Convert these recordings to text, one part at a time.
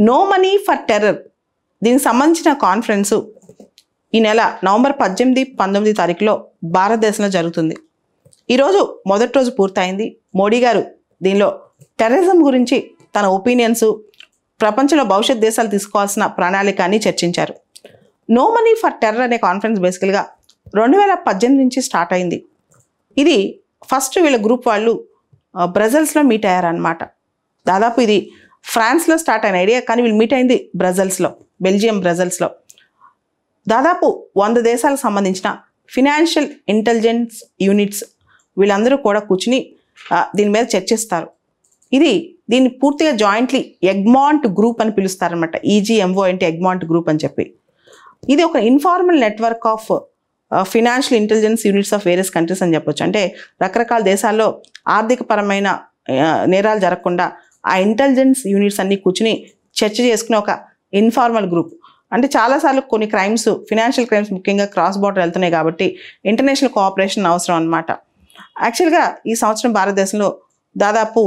No money for terror దీనికి సంబంధించిన conference ఈ నెల నవంబర్ 18, 19 తారీఖులో భారతదేశంలో జరుగుతుంది. ఈరోజు మొదటి రోజు పూర్తయింది. మోడీ గారు దీనిలో టెర్రరిజం గురించి తన ఒపీనియన్స్, ప్రపంచంలో భవిష్యత్ దేశాలు తీసుకోవాల్సిన ప్రణాళిక అని చర్చించారు. నో మనీ ఫర్ టెర్రర్ అనే కాన్ఫరెన్స్ బేసికల్గా 2018 నుంచి స్టార్ట్ అయింది. ఇది ఫస్ట్ వీళ్ళ గ్రూప్ వాళ్ళు బ్రజల్స్లో మీట్ అయ్యారనమాట. దాదాపు ఇది ఫ్రాన్స్లో స్టార్ట్ అయిన ఐడియా, కానీ వీళ్ళు మీట్ అయింది బ్రజల్స్లో, బెల్జియం బ్రజల్స్లో. దాదాపు 100 దేశాలకు సంబంధించిన ఫినాన్షియల్ ఇంటెలిజెన్స్ యూనిట్స్ వీళ్ళందరూ కూడా కూర్చుని దీని మీద చర్చిస్తారు. దీన్ని పూర్తిగా జాయింట్లీ ఎగ్మాంట్ గ్రూప్ అని పిలుస్తారనమాట. EGMO అంటే ఎగ్మాంట్ గ్రూప్ అని చెప్పి. ఇది ఒక informal network of financial intelligence units of various countries అని చెప్పొచ్చు. అంటే రకరకాల దేశాల్లో ఆర్థికపరమైన నేరాలు జరగకుండా ఆ ఇంటెలిజెన్స్ యూనిట్స్ అన్నీ కూర్చుని చర్చ చేసుకునే ఒక ఇన్ఫార్మల్ గ్రూప్. అంటే చాలాసార్లు కొన్ని క్రైమ్స్, ఫినాన్షియల్ క్రైమ్స్ ముఖ్యంగా క్రాస్ బార్డర్ వెళ్తున్నాయి కాబట్టి ఇంటర్నేషనల్ కోఆపరేషన్ అవసరం అనమాట. యాక్చువల్గా ఈ సంవత్సరం భారతదేశంలో దాదాపు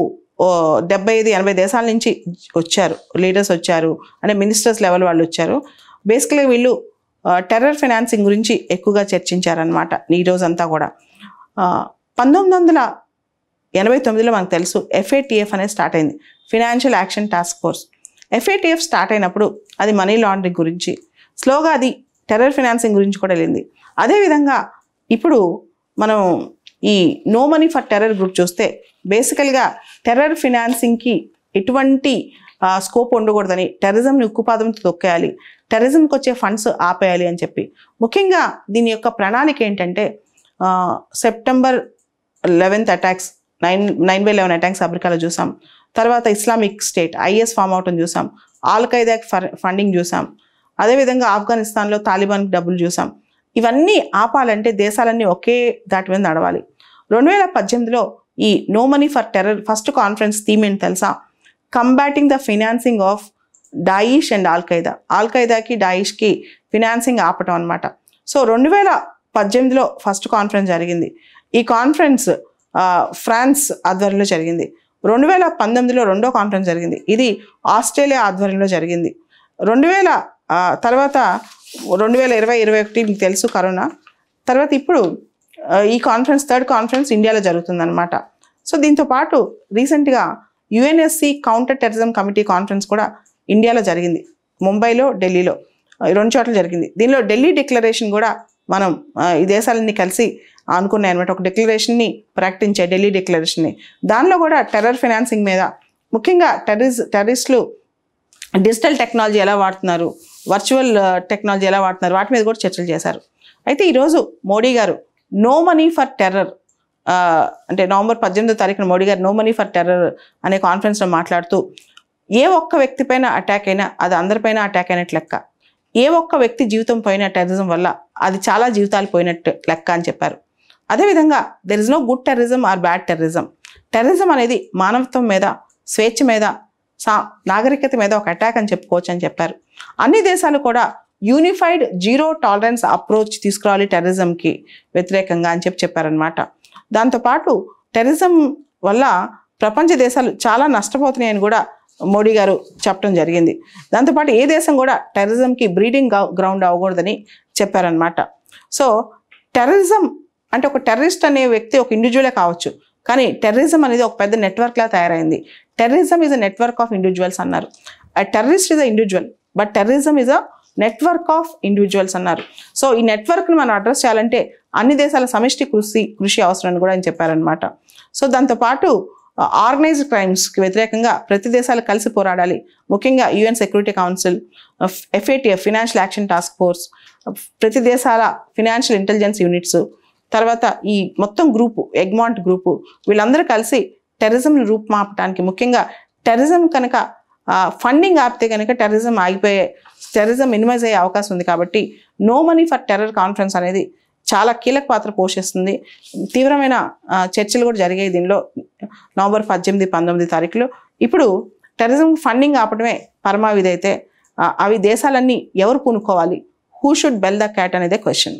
75-80 దేశాల నుంచి వచ్చారు, లీడర్స్ వచ్చారు, అంటే మినిస్టర్స్ లెవెల్ వాళ్ళు వచ్చారు. బేసికలీ వీళ్ళు టెర్రర్ ఫైనాన్సింగ్ గురించి ఎక్కువగా చర్చించారనమాట ఈ రోజంతా కూడా. 1989లో మనకు తెలుసు FATF అనేది స్టార్ట్ అయింది, financial action task force. FATF start అయినప్పుడు అది మనీ లాండరింగ్ గురించి, స్లోగా అది టెర్రర్ ఫైనాన్సింగ్ గురించి కూడా వెళ్ళింది. అదేవిధంగా ఇప్పుడు మనం ఈ no money for terror group చూస్తే బేసికల్గా టెర్రర్ ఫైనాన్సింగ్కి ఎటువంటి స్కోప్ ఉండకూడదని, టెర్రరిజంని ఉక్కుపాదంతో తొక్కేయాలి, టెర్రరిజంకి వచ్చే ఫండ్స్ ఆపేయాలి అని చెప్పి. ముఖ్యంగా దీని యొక్క ప్రణాళిక ఏంటంటే సెప్టెంబర్ 11th అటాక్స్, 9/11 అటాక్స్ అమెరికాలో చూసాం. తర్వాత ఇస్లామిక్ స్టేట్ IS ఫామ్ అవటం చూసాం, ఆల్ ఖైదాకి ఫండింగ్ చూసాం. అదేవిధంగా ఆఫ్ఘనిస్తాన్లో తాలిబాన్కి డబ్బులు చూసాం. ఇవన్నీ ఆపాలంటే దేశాలన్నీ ఒకే దాటి మీద నడవాలి. 2018లో ఈ no money for terror first conference theme ఏంటి తెలుసా? Combating the financing of Daesh and al Qaeda. Al ఖైదాకి దాయిష్కి ఫినాన్సింగ్ ఆపటం అనమాట. సో 2018లో ఫస్ట్ కాన్ఫరెన్స్ జరిగింది. ఈ కాన్ఫరెన్స్ ఫ్రాన్స్ ఆధ్వర్యంలో జరిగింది. 2019లో రెండో కాన్ఫరెన్స్ జరిగింది, ఇది ఆస్ట్రేలియా ఆధ్వర్యంలో జరిగింది. తర్వాత 2020-21 మీకు తెలుసు కరోనా తర్వాత. ఇప్పుడు ఈ కాన్ఫరెన్స్ థర్డ్ కాన్ఫరెన్స్ ఇండియాలో జరుగుతుందన్నమాట. సో దీంతో పాటు రీసెంట్గా UNSC counter terrorism committee conference కూడా ఇండియాలో జరిగింది, ముంబైలో, ఢిల్లీలో, 2 చోట్ల జరిగింది. దీనిలో ఢిల్లీ డిక్లరేషన్ కూడా మనం ఈ దేశాలన్నీ కలిసి అనుకున్నాయి అనమాట. ఒక డిక్లరేషన్ని ప్రకటించే ఢిల్లీ డిక్లరేషన్ని. దానిలో కూడా టెర్రర్ ఫైనాన్సింగ్ మీద, ముఖ్యంగా టెర్రరిస్టులు డిజిటల్ టెక్నాలజీ ఎలా వాడుతున్నారు, వర్చువల్ టెక్నాలజీ ఎలా వాడుతున్నారు, వాటి మీద కూడా చర్చలు చేశారు. అయితే ఈరోజు మోడీ గారు నో మనీ ఫర్ టెర్రర్, అంటే నవంబర్ 18వ తారీఖున మోడీ గారు నో మనీ ఫర్ టెర్రర్ అనే కాన్ఫరెన్స్లో మాట్లాడుతూ, ఏ ఒక్క వ్యక్తి పైన అటాక్ అయినా అది అందరిపైన అటాక్ అయినట్టు లెక్క, ఏ ఒక్క వ్యక్తి జీవితం పోయిన టెర్రరిజం వల్ల అది చాలా జీవితాలు పోయినట్టు లెక్క అని చెప్పారు. అదేవిధంగా there is no good terrorism or bad terrorism. Terrorism అనేది మానవత్వం మీద, స్వేచ్ఛ మీద, నాగరికత మీద ఒక అటాక్ అని చెప్పుకోవచ్చు అని చెప్పారు. అన్ని దేశాలు కూడా యూనిఫైడ్ జీరో టాలరెన్స్ అప్రోచ్ తీసుకురావాలి టెర్రరిజంకి వ్యతిరేకంగా అని చెప్పారనమాట. దాంతోపాటు టెర్రరిజం వల్ల ప్రపంచ దేశాలు చాలా నష్టపోతున్నాయని కూడా మోడీ గారు చెప్పడం జరిగింది. దాంతోపాటు ఏ దేశం కూడా టెర్రరిజంకి బ్రీడింగ్ గ్రౌండ్ అవ్వకూడదని చెప్పారనమాట. సో టెర్రరిజం అంటే ఒక టెర్రరిస్ట్ అనే వ్యక్తి ఒక ఇండివిజువలే కావచ్చు, కానీ టెర్రరిజం అనేది ఒక పెద్ద నెట్వర్క్లా తయారైంది. Terrorism is a network of individuals అన్నారు. Terrorist is a individual, but terrorism is a network of individuals అన్నారు. సో ఈ నెట్వర్క్ని మనం అడ్రస్ చేయాలంటే అన్ని దేశాల సమిష్టి కృషి అవసరం అని కూడా ఆయన చెప్పారనమాట. సో దాంతోపాటు ఆర్గనైజ్డ్ క్రైమ్స్కి వ్యతిరేకంగా ప్రతి దేశాలు కలిసి పోరాడాలి. ముఖ్యంగా UN security council, FATF financial action task force, ప్రతి దేశాల ఫినాన్షియల్ ఇంటెలిజెన్స్ యూనిట్స్, తర్వాత ఈ మొత్తం గ్రూపు, ఎగ్మాంట్ గ్రూపు, వీళ్ళందరూ కలిసి టెర్రరిజంని రూపుమాపడానికి, ముఖ్యంగా టెర్రరిజం కనుక ఫండింగ్ ఆపితే కనుక టెర్రరిజం మినిమైజ్ అయ్యే అవకాశం ఉంది. కాబట్టి no money for terror conference అనేది చాలా కీలక పాత్ర పోషిస్తుంది. తీవ్రమైన చర్చలు కూడా జరిగాయి దీనిలో నవంబర్ 18, 19 తారీఖులో. ఇప్పుడు టెర్రరిజం ఫండింగ్ ఆపడమే పరమావిధి అయితే అవి దేశాలన్నీ ఎవరు పూనుకోవాలి? Who should bell the cat అనేదే క్వశ్చన్.